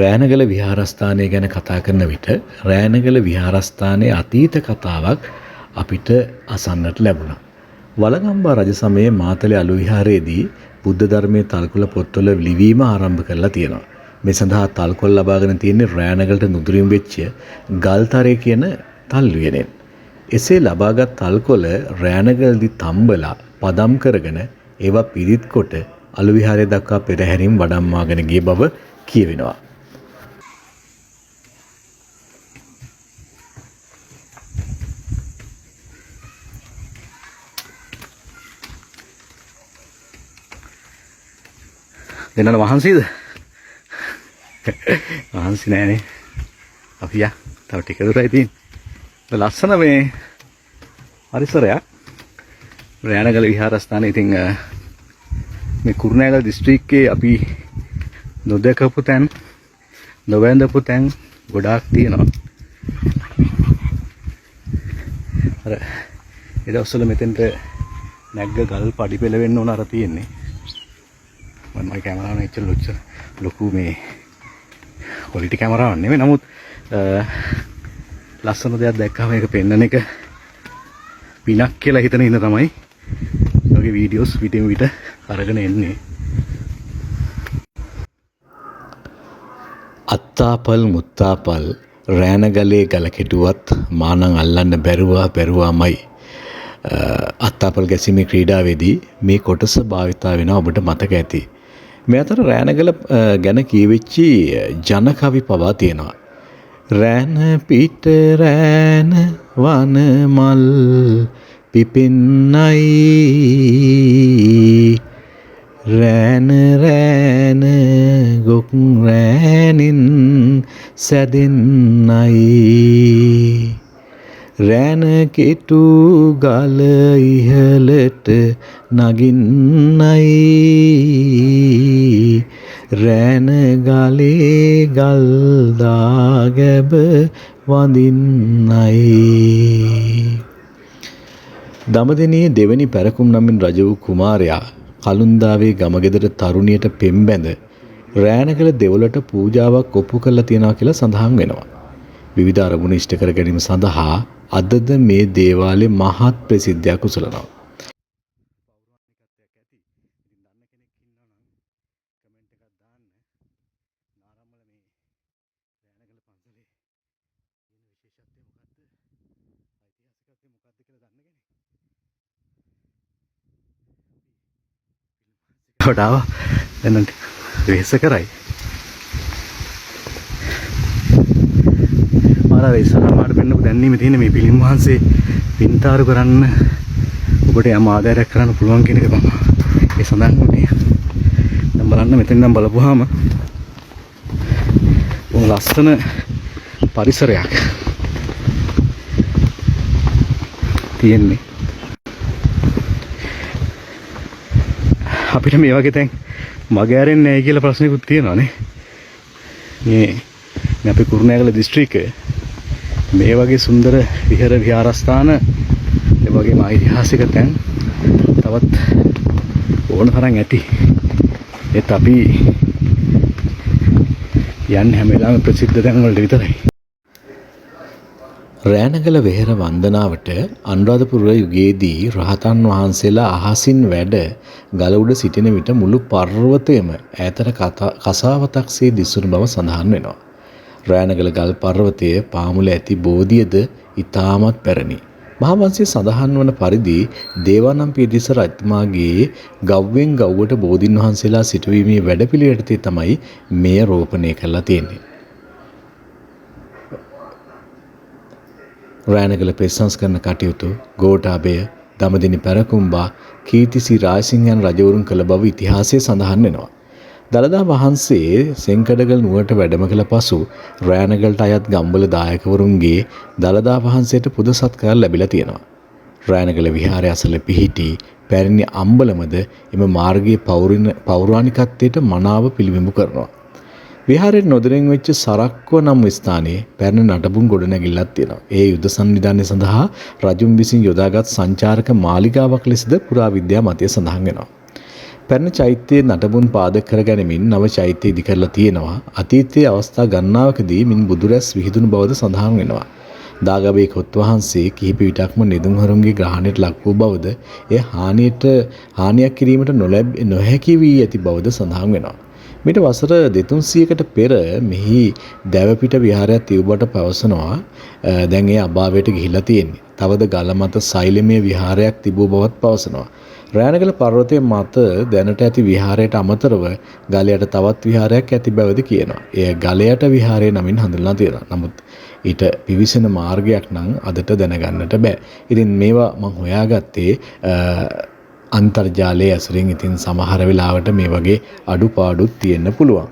රෑනගල විහාරස්ථානය ගැන කතා කරන විට රෑනගල විහාරස්ථානයේ අතීත කතාවක් අපිට අසන්නට ලැබුණා. වළගම්බා රජ සමයේ මාතලේ අලු විහාරයේදී බුද්ධ ධර්මයේ තල්කොළ පොත්වල ලිවීම ආරම්භ කරලා තියෙනවා. මේ සඳහා තල්කොළ ලබාගෙන තියෙන්නේ රෑනගලට නුදුරින් වෙච්ච ගල්තරේ කියන තල්වියනෙන්. එසේ ලබාගත් තල්කොළ රෑනගලදී තම්බලා පදම් කරගෙන ඒවා පිරිත් කොට අලු විහාරය දක්වා පෙරහැරින් වඩම්මාගෙන ගිය බව කියවෙනවා. දෙන්නට වහන්සේද? වහන්සේ නෑනේ. අපි යා තව ටික දුරයි තියෙන්නේ. ලස්සන මේ පරිසරයක්. රෑනගල විහාරස්ථානයේ ඉතින් මේ කුරුණෑගල දිස්ත්‍රික්කයේ අපි නොදකපු තැන් නොවැඳපු තැන් ගොඩාක් තියෙනවා. අර ඒ දවස්වල මෙතෙන්ට නැග්ග ගල් පඩි පෙළ වෙන්න ඕන අර තියෙන්නේ. මම කැමරාව නෙච්ච ලොකු මේ ක්වොලිටි කැමරාවක් නෙමෙයි. නමුත් ලස්සන දෙයක් දැක්කම ඒක පෙන්වන එක පිනක් කියලා හිතන ඉන්න තමයි ඔයගේ වීඩියෝස් විදින් විට අරගෙන එන්නේ. අත්තාපල් මුත්තාපල් රෑනගලේ ගල කෙටුවත් මානං අල්ලන්න බැරුවාමයි. අත්තාපල් ගැසීමේ ක්‍රීඩාවේදී මේ කොටස භාවිතා වෙනවා ඔබට මතක ඇති. මේ අතර රෑනගල ගැන කියවෙච්චි ජන කවි පවා තියෙනවා. රෑන පිට රෑන වන මල් පිපෙන්නයි රෑන රෑන ගොක් රෑනින් සැදෙන්නයි රෑන කෙටු ගල ඉහළට නගින්නයි රෑන ගලේ ගල් දාගැබ වඳින්නයි. දමදෙණියේ දෙවැනි පැරකුම් නමින් රජ වූ කුමාරයා කළුන්දාවේ ගමගෙදර තරුණියට පෙම්බැඳ රෑනගල දෙවොලට පූජාවක් ඔප්පු කරලා තියෙනවා කියලා සඳහන් වෙනවා. විවිධ අරමුණු ඉෂ්ට කර ගැනීම සඳහා අදද මේ දේවාලය මහත් ප්‍රසිද්ධයක් උසලනවා. වඩාව දැන් වෙහෙස කරයි. මාලා ඉස්සරහට පෙන්නපු දැන්නීමේ තියෙන මේ පිළිම වහන්සේ පින්තාරු කරන්න ඔබට යම් ආදායයක් කරන්න පුළුවන් කියන එක තමයි ඒ සඳහන් වුනේ. දැන් බලන්න මෙතෙන් නම් බලපුවාම ලස්සන පරිසරයක් තියෙන්නේ. අපිට මේ වගේ තැන් මග ඇරෙන්නේ නැහැ කියලා ප්‍රශ්නකුත් තියෙනවානේ. මේ අපේ කුරුණෑගල දිස්ත්‍රික්කයේ මේ වගේ සුන්දර විහාර විහාරස්ථාන ඒ වගේම ඓතිහාසික තැන් තවත් ඕන තරම් ඇති. ඒත් අපි යන්නේ හැම වෙලාවෙම ප්‍රසිද්ධ තැන් වලට විතරයි. රෑනගල වෙහෙර වන්දනාවට අනුරාධපුර යුගයේදී රහතන් වහන්සේලා අහසින් වැඩ ගල උඩ සිටින විට මුළු පර්වතයම ඈතට කසාවතක්සේ දිස්සුණු බව සඳහන් වෙනවා. රෑනගල ගල් පර්වතයේ පාමුල ඇති බෝධියද ඉතාමත් පැරණි. මහාවංශයේ සඳහන් වන පරිදි දේවානම්පියතිස්ස රජතුමාගේ ගව්වෙන් ගව්වට බෝධින් වහන්සේලා සිටුවීමේ වැඩපිළිවෙලට තමයි මෙය රෝපණය කරලා තියෙන්නේ. රෑනගල ප්‍රතිසංස්කරණ කටයුතු ගෝඨාභය දමදෙණි පැරකුම්බා කීර්තිසී රාජසිංහ යන රජවරුන් කළ බව ඉතිහාසයේ සඳහන් වෙනවා. දළදා වහන්සේ සෙන්කඩගල නුවරට වැඩම කළ පසු රෑනගලට අයත් ගම්වල දායකවරුන්ගේ දළදා වහන්සේට පුද සත්කාර ලැබිලා තියෙනවා. රෑනගල විහාරය අසල පිහිටි පැරණි අම්බලමද එම මාර්ගයේ පෞරාණිකත්වයට මනාව පිළිබිඹු කරනවා. විහාරයේ නොදැරින් වෙච්ච සරක්ව නම් ස්ථානයේ පැරණි නටබුන් ගොඩනැගිල්ලක් තියෙනවා. ඒ යුද සංවිධානය සඳහා රජුන් විසින් යොදාගත් සංචාරක මාලිගාවක් ලෙසද පුරාවිද්‍යා මතය සඳහන් වෙනවා. පැරණි චෛත්‍යයේ නටබුන් පාදක කරගැනීමෙන් නව චෛත්‍ය ඉදි කරලා තියෙනවා. අතීතයේ අවස්ථා ගණනාවකදී මින් බුදුරැස් විහිදුණු බවද සඳහන් වෙනවා. දාගබේ කොත් වහන්සේ කිහිප විටක්ම නෙදුම්හරුන්ගේ ග්‍රහණයට ලක් වූ බවද එය හානියක් කිරීමට නොහැකි වී ඇති බවද සඳහන් වෙනවා. මිට වසර 200කට පෙර මෙහි දැවපිට විහාරයක් තිබුබට පවසනවා. දැන් ඒ අභාවයට ගිහිලා තියෙන්නේ. තවද ගල මත සෛලමය විහාරයක් තිබූ බවත් පවසනවා. රෑනගල පර්වතය මත දැනට ඇති විහාරයට අමතරව ගලයට තවත් විහාරයක් ඇති බවද කියනවා. එය ගලයට විහාරය නමින් හඳුන්වලා තියෙනවා. නමුත් ඊට පිවිසෙන මාර්ගයක් නම් අදට දැනගන්නට බෑ. ඉතින් මේවා මම හොයාගත්තේ අන්තර්ජාලයේ ඇසුරින්. ඉතින් සමහර වෙලාවට මේ වගේ අඩුපාඩුත් තියෙන්න පුළුවන්.